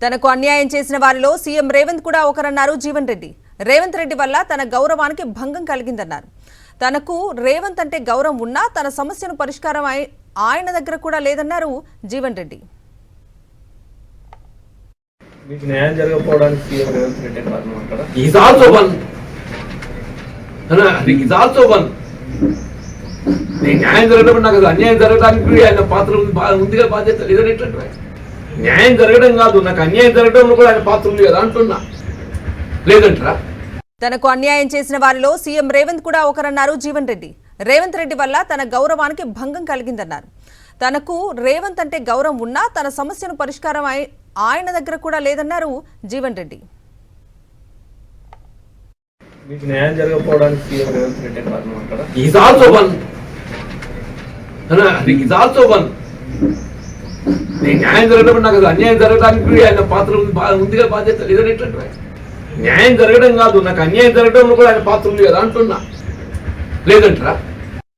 తనకు అన్యాయం చేసిన వారిలో సీఎం రేవంత్ కూడా ఒకరన్నారు జీవన్ రెడ్డి. రేవంత్ రెడ్డి వల్ల తన గౌరవానికి భంగం కలిగిందన్నారు. తనకు రేవంత్ అంటే గౌరవం ఉన్నా తన సమస్యను పరిష్కారం ఆయన దగ్గర కూడా లేదన్నారు జీవన్ రెడ్డి. మీకు న్యాయం జరగకపోవడానికి సీఎం రేవంత్ రెడ్డి కారణం అంటారా? Is also one. Is also one. న్యాయం జరగడం నాకు అన్యాయం జరగడానికి ఆయన పాత్ర ఉందిగా, బాధ్యత లేదనేటట్టు. న్యాయం జరగడం కాదు, నాకు అన్యాయం జరగడంలో కూడా ఆయన పాత్ర ఉంది కదా అంటున్నా, లేదంటారా? తనకు అన్యాయం చేసిన వారిలో సీఎం రేవంత్ కూడా ఒకరన్నారు జీవన్ రెడ్డి. రేవంత్ రెడ్డి వల్ల తన గౌరవానికి భంగం కలిగిందన్నారు. తనకు రేవంత్ అంటే గౌరవం ఉన్నా తన సమస్యను పరిష్కారం ఆయన దగ్గర కూడా లేదన్నారు జీవన్ రెడ్డి. మీకు న్యాయం జరగకపోవడానికి సీఎం రేవంత్ రెడ్డి కారణం అంటారా? Is also one. Is also one. న్యాయం జరగడం నాకు అన్యాయం జరగడానికి ఆయన పాత్ర ఉందిగా, బాధ్యత లేదనేటట్టు. న్యాయం జరగడం కాదు, నాకు అన్యాయం జరగడంలో కూడా ఆయన పాత్ర ఉంది కదా అంటున్నా, లేదంటారా?